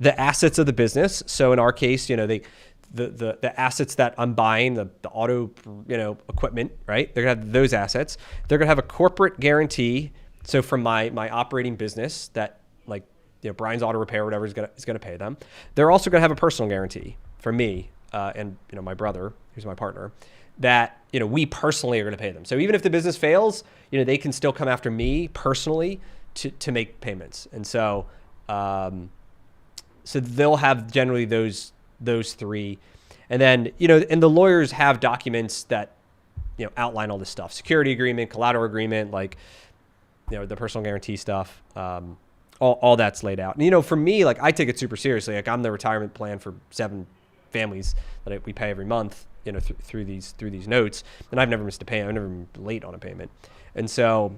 assets of the business. So in our case, the assets that I'm buying, the auto, equipment, right? They're gonna have those assets. They're gonna have a corporate guarantee. So from my operating business that like, Brian's Auto Repair, or whatever is gonna pay them. They're also gonna have a personal guarantee for me and my brother, who's my partner, that we personally are gonna pay them. So even if the business fails, they can still come after me personally to make payments. And so so they'll have generally those three. And then, and the lawyers have documents that, outline all this stuff: security agreement, collateral agreement, like, the personal guarantee stuff. All that's laid out. And, for me, like, I take it super seriously. Like, I'm the retirement plan for 7 families that we pay every month, through these notes. And I've never missed a payment. I've never been late on a payment. And so,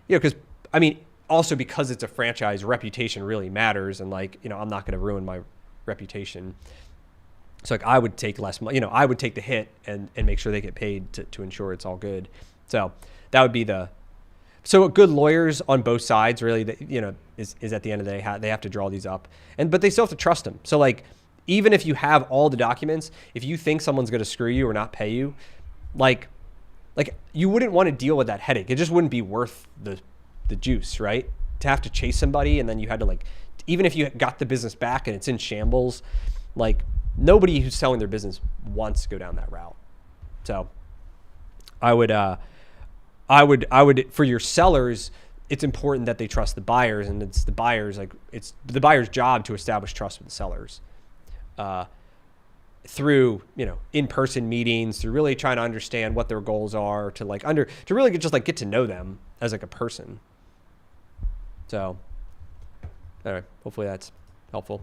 because also because it's a franchise, reputation really matters. And like, I'm not going to ruin my reputation. So like I would take less money, I would take the hit and make sure they get paid to ensure it's all good. So that would be so good lawyers on both sides really, is at the end of the day, they have to draw these up, but they still have to trust them. So like, even if you have all the documents, if you think someone's going to screw you or not pay you, like you wouldn't want to deal with that headache. It just wouldn't be worth the juice, right? To have to chase somebody, and then you had to like, even if you got the business back and it's in shambles, like nobody who's selling their business wants to go down that route. So I would for your sellers, it's important that they trust the buyers, and it's the buyer's job to establish trust with the sellers through, in-person meetings, through really trying to understand what their goals are, to really get to know them as like a person. So, all right, hopefully that's helpful.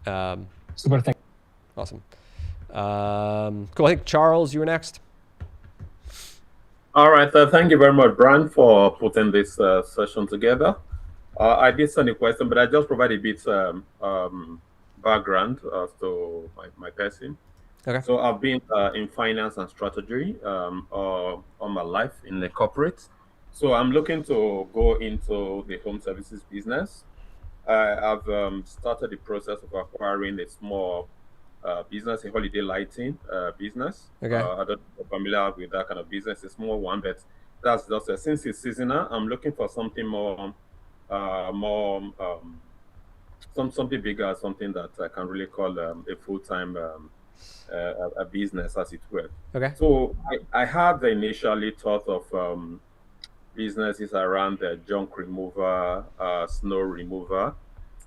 Super, thank you. Awesome. Cool. I think Charles, you were next. All right. Thank you very much, Brian, for putting this session together. I did send a question, but I just provide a bit background as to my person. Okay. So I've been in finance and strategy all my life in the corporate. So I'm looking to go into the home services business. I've started the process of acquiring a small business, a holiday lighting business. Okay. I don't know if you're familiar with that kind of business, a small one, but that's just since it's seasonal, I'm looking for something something bigger, something that I can really call a full-time a business, as it were. Okay. So I had initially thought of businesses around junk remover, snow remover,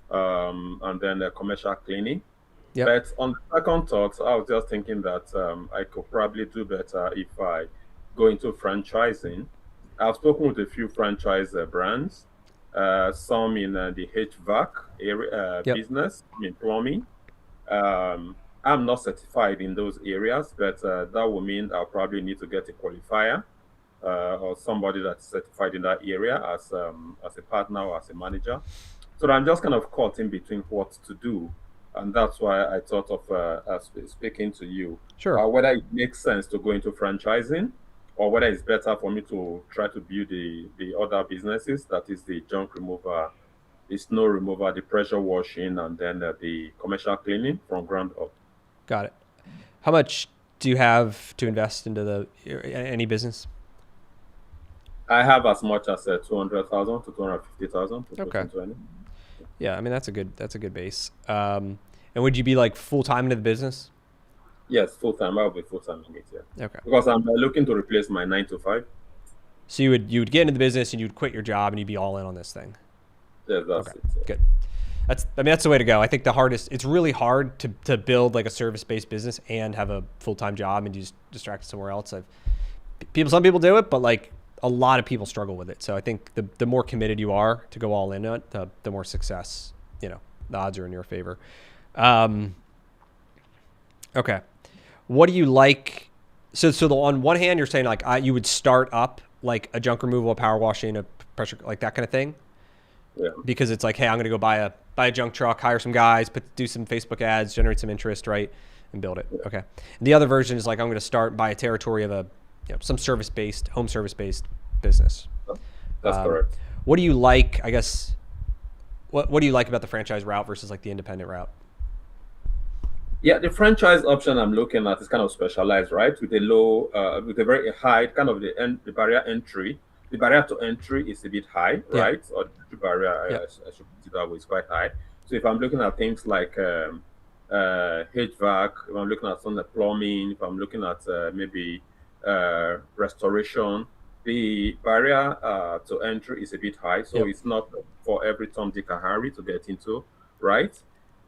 and then commercial cleaning. Yep. But on the second thought, I was just thinking that I could probably do better if I go into franchising. I've spoken with a few franchise brands, some in the HVAC area Yep. business, I mean plumbing. I'm not certified in those areas, but that will mean I'll probably need to get a qualifier or somebody that's certified in that area as a partner or as a manager. So I'm just kind of caught in between what to do, and that's why I thought of speaking to you, Sure. whether it makes sense to go into franchising, or whether it's better for me to try to build the other businesses, that is the junk remover, the snow remover, the pressure washing, and then the commercial cleaning from ground up. Got it. How much do you have to invest into any business? I have as much as 200,000 to 250,000 to put Okay. into any. Yeah, I mean that's a good base. And would you be like full time into the business? Yes, full time. I'll be full time in it, yeah. Okay. Because I'm looking to replace my 9 to 5. So you would get into the business and you'd quit your job and you'd be all in on this thing. Yes, that's Okay. it. Yeah. Good. That's the way to go. I think it's really hard to build like a service-based business and have a full-time job and just distract somewhere else. Some people do it, but like a lot of people struggle with it. So I think the more committed you are to go all in on it, the more success, the odds are in your favor. Okay. What do you like? So on one hand, you're saying like you would start up like a junk removal, a power washing, a pressure, like that kind of thing. Yeah. Because it's like, hey, I'm going to go buy a junk truck, hire some guys, do some Facebook ads, generate some interest, right, and build it. Okay. And the other version is like, I'm going to buy a territory of some home service-based business. That's correct. What do you like? I guess. What do you like about the franchise route versus like the independent route? Yeah, the franchise option I'm looking at is kind of specialized, right? With with a very high kind of the barrier entry. The barrier to entry is a bit high, Yeah. right? Or the entry barrier, Yeah. I should put it that way, is quite high. So if I'm looking at things like HVAC, if I'm looking at some of the plumbing, if I'm looking at maybe restoration, the barrier to entry is a bit high. So Yep. it's not for every Tom, Dick, and Harry to get into, right?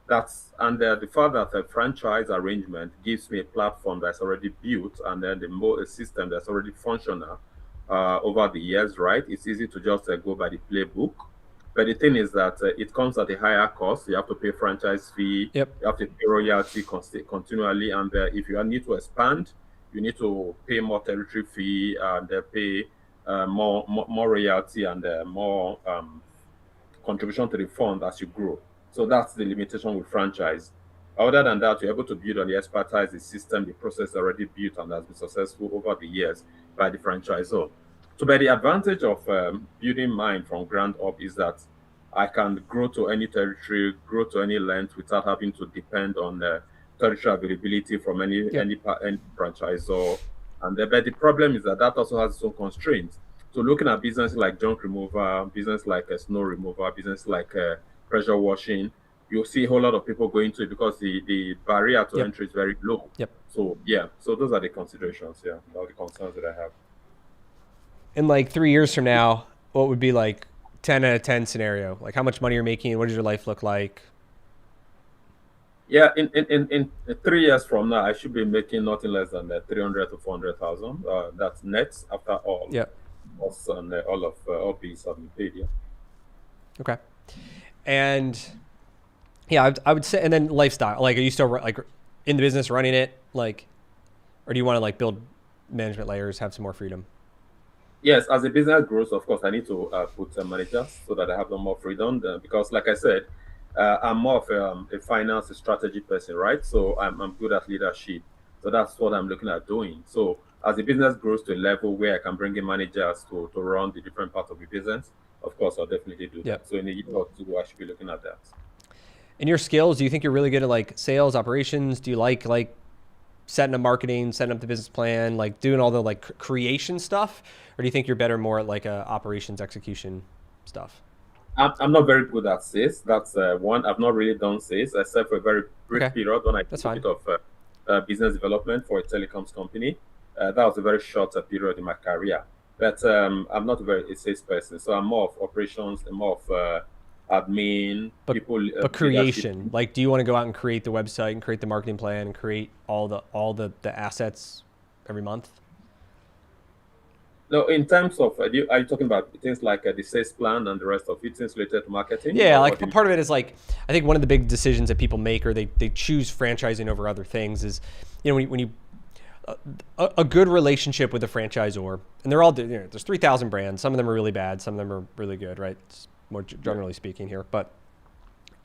The fact that a franchise arrangement gives me a platform that's already built, and then a system that's already functional over the years, right? It's easy to just go by the playbook. But the thing is that it comes at a higher cost. You have to pay franchise fee. Yep. You have to pay royalty continually, and if you need to expand, you need to pay more territory fee and pay more royalty and more contribution to the fund as you grow. So that's the limitation with franchise. Other than that, you're able to build on the expertise, the system, the process already built and has been successful over the years by the franchisor. So, by the advantage of building mine from ground up is that I can grow to any territory, grow to any length without having to depend on territory availability from any franchisor. And but the problem is that also has its own constraints. So, looking at businesses like junk remover, business like snow remover, business like pressure washing, you'll see a whole lot of people going to it because the barrier to Yep. entry is very low. Yep. So yeah, so those are the considerations, or the concerns that I have. In like 3 years from now, what would be like 10 out of 10 scenario? Like how much money you're making? What does your life look like? Yeah, in 3 years from now, I should be making nothing less than 300 to 400,000. That's net after all. Yeah. Costs and all fees have been paid. Yeah. Okay. And yeah, I would say, and then lifestyle. Like, are you still like in the business running it? Like, or do you want to like build management layers, have some more freedom? Yes, as the business grows, of course, I need to put managers so that I have more freedom. Because, like I said, I'm more of a finance strategy person, right? So I'm good at leadership. So that's what I'm looking at doing. So as the business grows to a level where I can bring in managers to run the different parts of the business, of course, I'll definitely do Yep. that. So in a year or two, I should be looking at that. In your skills, do you think you're really good at like sales, operations? Do you like setting up marketing, setting up the business plan, like doing all the like creation stuff? Or do you think you're better more at like operations execution stuff? I'm not very good at sales. That's one. I've not really done sales except for a very brief Okay. period when I did That's a fine. bit of business development for a telecoms company. That was a very short period in my career. But I'm not a sales person. So I'm more of operations and more of admin, But people, but leadership. creation, like, do you want to go out and create the website and create the marketing plan and create all the assets every month? No, in terms of, are you talking about things like the sales plan and the rest of it, things related to marketing? Yeah, Or like what do you part of it is like, I think one of the big decisions that people make, or they choose franchising over other things, is, when you a good relationship with a franchisor, and they're all, there's 3,000 brands. Some of them are really bad. Some of them are really good, right? It's more generally speaking here, but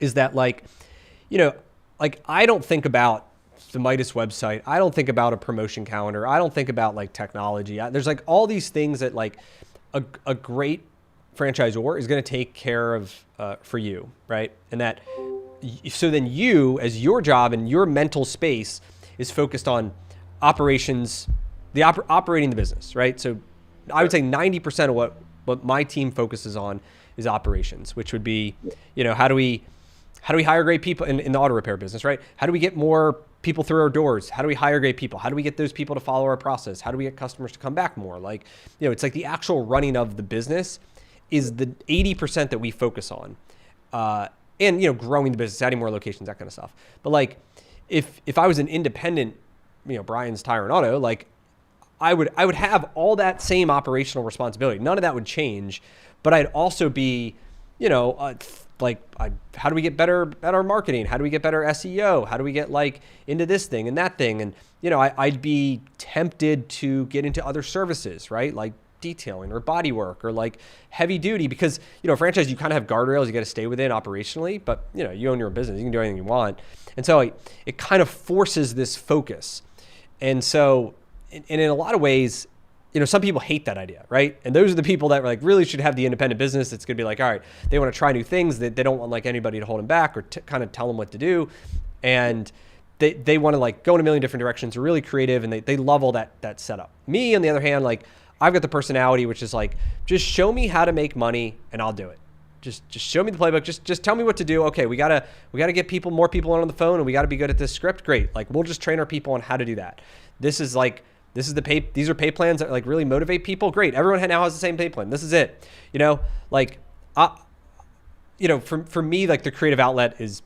is that like, like I don't think about the Midas website. I don't think about a promotion calendar. I don't think about like technology. There's like all these things that like a great franchisor is going to take care of for you, right? And that, so then you, as your job and your mental space is focused on operations, operating the business, right? So I would say 90% of what my team focuses on is operations, which would be, how do we hire great people in the auto repair business, right? How do we get more people through our doors? How do we hire great people? How do we get those people to follow our process? How do we get customers to come back more? Like, it's like the actual running of the business is the 80% that we focus on. And, growing the business, adding more locations, that kind of stuff. But like, if I was an independent, Brian's Tire and Auto, like I would have all that same operational responsibility. None of that would change, but I'd also be, how do we get better at our marketing? How do we get better SEO? How do we get like into this thing and that thing? And, I'd be tempted to get into other services, right? Like detailing or body work or like heavy duty, because, franchise, you kind of have guardrails you got to stay within operationally, but you own your own business. You can do anything you want. And so it kind of forces this focus. And so, and in a lot of ways, some people hate that idea, right? And those are the people that like really should have the independent business. It's going to be like, all right, they want to try new things. They don't want like anybody to hold them back or kind of tell them what to do. And they want to like go in a million different directions, are really creative, and they love all that setup. Me, on the other hand, like I've got the personality, which is like, just show me how to make money and I'll do it. Just show me the playbook. Just tell me what to do. Okay, we gotta get more people on the phone, and we gotta be good at this script. Great. Like we'll just train our people on how to do that. These are pay plans that like really motivate people. Great. Everyone now has the same pay plan. This is it. For me, like the creative outlet is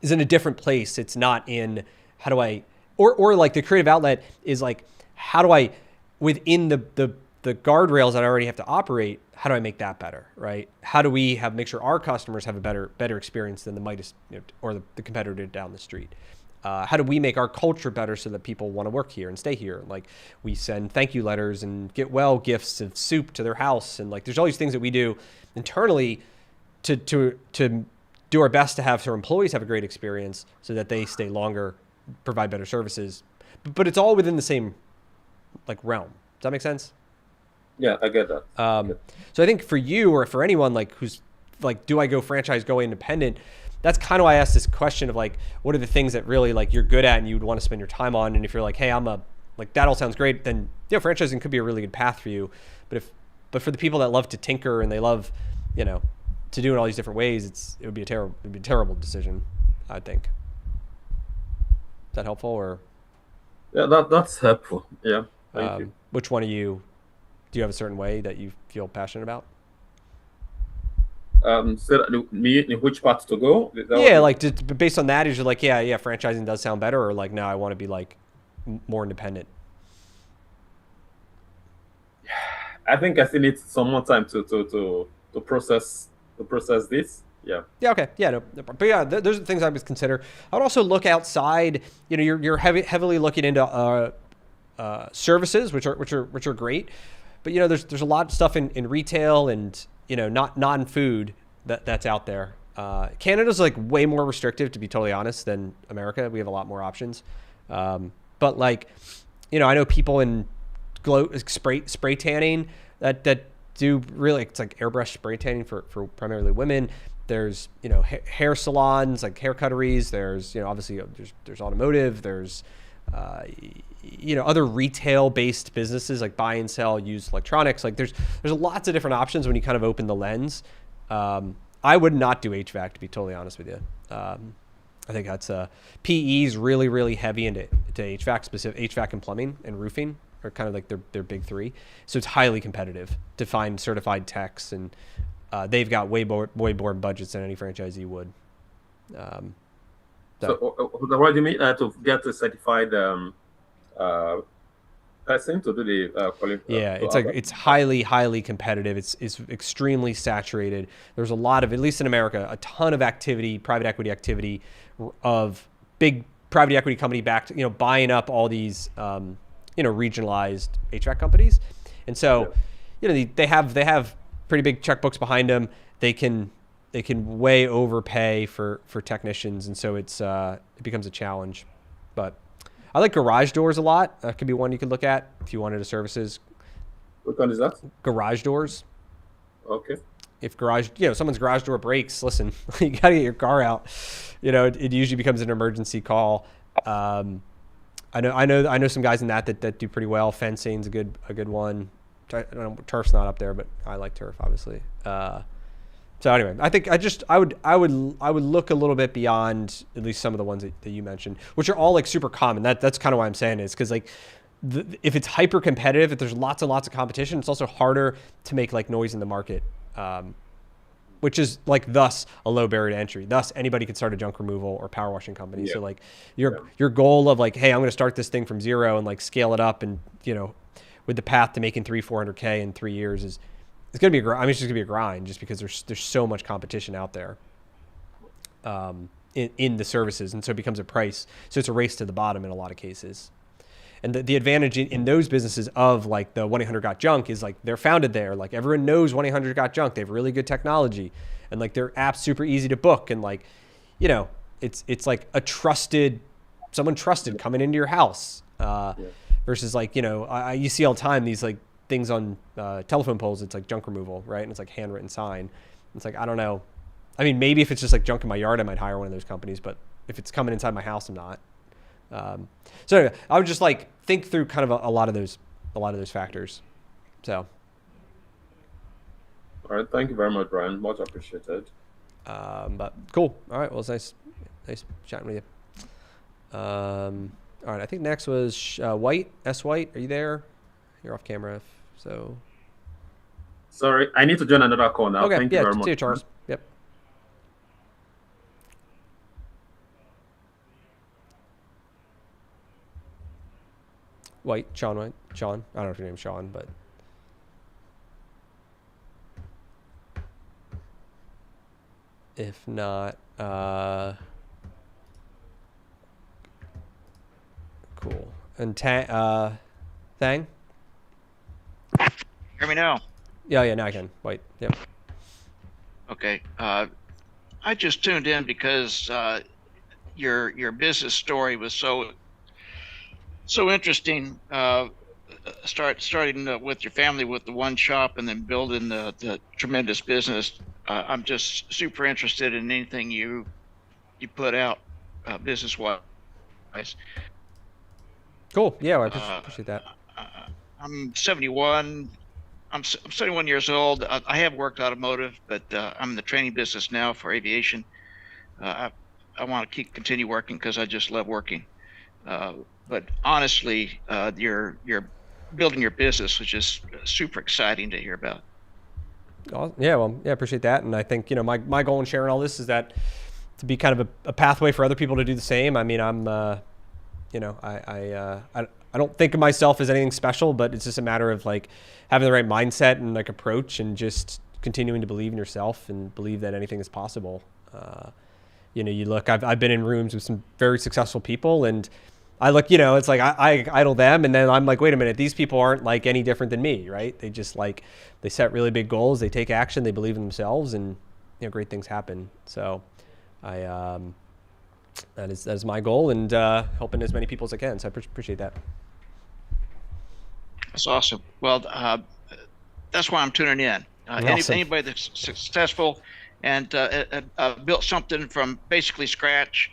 in a different place. It's not in how do I, or like the creative outlet is like, how do I, within the guardrails that I already have to operate, how do I make that better, right? How do we make sure our customers have a better experience than the Midas or the competitor down the street? How do we make our culture better so that people want to work here and stay here? Like we send thank you letters and get well gifts of soup to their house. And like, there's all these things that we do internally to do our best to have our employees have a great experience so that they stay longer, provide better services, but it's all within the same like realm. Does that make sense? Yeah, I get that. So I think for you or for anyone like who's like, do I go franchise, go independent? That's kind of why I asked this question of like, what are the things that really like you're good at and you would want to spend your time on? And if you're like, hey, that all sounds great, then franchising could be a really good path for you. But for the people that love to tinker and they love, to do it in all these different ways, it would be a terrible decision, I think. Is that helpful or? Yeah, that's helpful. Yeah. Thank you. Which one of you, do you have a certain way that you feel passionate about? So in which path to go? Based on that, is you're like, yeah, franchising does sound better, or like, no, I want to be like more independent. I think I still need some more time to process this. Yeah. Yeah. Okay. Yeah. No, but yeah, those are the things I would consider. I would also look outside. You're heavily looking into services, which are great, but there's a lot of stuff in retail and not non-food that's out there. Canada's like way more restrictive, to be totally honest, than America. We have a lot more options. But like, I know people in spray tanning that do really, it's like airbrush spray tanning for primarily women. There's, hair salons, like hair cutteries. There's, obviously there's automotive, there's, other retail based businesses like buy and sell used electronics. Like there's lots of different options when you kind of open the lens. I would not do HVAC, to be totally honest with you. I think that's PE is really, really heavy into HVAC, specific HVAC and plumbing and roofing are kind of like their big three. So it's highly competitive to find certified techs and they've got way more budgets than any franchisee would. So what do you mean to get a certified uh, person to do the Yeah, it's highly competitive. It's extremely saturated. There's a lot of, at least in America, a ton of activity, private equity activity, of big private equity company backed, buying up all these, regionalized HVAC companies, and so, they have pretty big checkbooks behind them. They can way overpay for technicians, and so it becomes a challenge. But I like garage doors a lot. That could be one you could look at if you wanted a services. What one is that? Garage doors. Okay. If someone's garage door breaks, listen, you gotta get your car out. It usually becomes an emergency call. I know some guys in that do pretty well. Fencing's a good one. I don't know, turf's not up there, but I like turf, obviously. So anyway, I think I would look a little bit beyond at least some of the ones that you mentioned, which are all like super common. That's kind of why I'm saying it, is because like if it's hyper competitive, if there's lots and lots of competition, it's also harder to make like noise in the market, which is like thus a low barrier to entry. Thus anybody can start a junk removal or power washing company. Yeah. So like your goal of like, hey, I'm going to start this thing from zero and like scale it up, and with the path to making 300-400K in 3 years is. It's gonna be it's just gonna be a grind, just because there's so much competition out there in the services, and so it becomes a price. So it's a race to the bottom in a lot of cases. And the advantage in those businesses of like the 1-800-GOT-JUNK is like they're founded there. Like everyone knows 1-800-GOT-JUNK. They have really good technology, and like their app's super easy to book, and like it's like someone trusted coming into your house versus like you see all the time these like things on telephone poles. It's like junk removal, right? And it's like handwritten sign. It's like, I don't know. I mean, maybe if it's just like junk in my yard, I might hire one of those companies, but if it's coming inside my house, I'm not. So anyway, I would just like think through kind of a lot of those factors. So. All right. Thank you very much, Brian. Much appreciated. But cool. All right. Well, it's nice chatting with you. All right. I think next was White, S. White. Are you there? You're off camera. So. Sorry, I need to join another call now. Okay, Thank you very much. See you, Charles. Yep. Sean White. Sean. I don't know if your name's Sean, but. If not, cool. And Thang? Hear me now? Yeah, now I can. White. Yep. Okay. I just tuned in because your business story was so interesting. Starting with your family with the one shop, and then building the tremendous business. I'm just super interested in anything you put out business wise. Cool. Yeah, I appreciate that. I'm 71. I'm 71 years old. I have worked automotive, but I'm in the training business now for aviation. I want to continue working because I just love working. But honestly, you're building your business, which is super exciting to hear about. Yeah, well, yeah, I appreciate that. And I think, my goal in sharing all this is that to be kind of a pathway for other people to do the same. I mean, I'm, I don't think of myself as anything special, but it's just a matter of like having the right mindset and like approach, and just continuing to believe in yourself and believe that anything is possible. You look, I've been in rooms with some very successful people, and I look, it's like I idol them, and then I'm like, wait a minute, these people aren't like any different than me, right? They just like, they set really big goals, they take action, they believe in themselves, and great things happen. So that is my goal, and helping as many people as I can. So I appreciate that. That's awesome. Well, that's why I'm tuning in. Awesome. Anybody that's successful and built something from basically scratch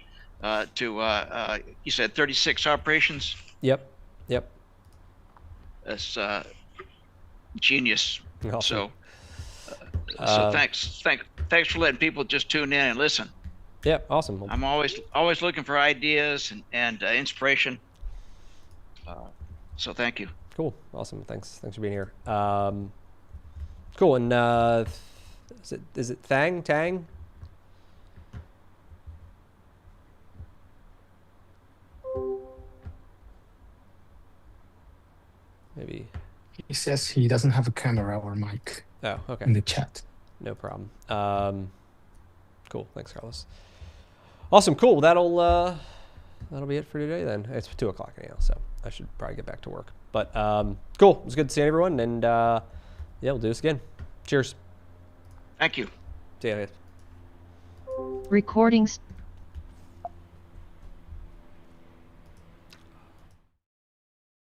to you said 36 operations. Yep. That's genius. Awesome. So thanks for letting people just tune in and listen. Yeah, awesome. I'm always looking for ideas and inspiration. So thank you. Cool. Awesome. Thanks for being here. Cool. And Is it Thang? Tang? Maybe. He says he doesn't have a camera or mic Oh, okay. in the chat. No problem. Cool. Thanks, Carlos. Awesome. Cool. That'll be it for today then. It's 2 o'clock anyhow, so I should probably get back to work. But cool. It was good to see everyone, and yeah, we'll do this again. Cheers. Thank you. See you later. Recordings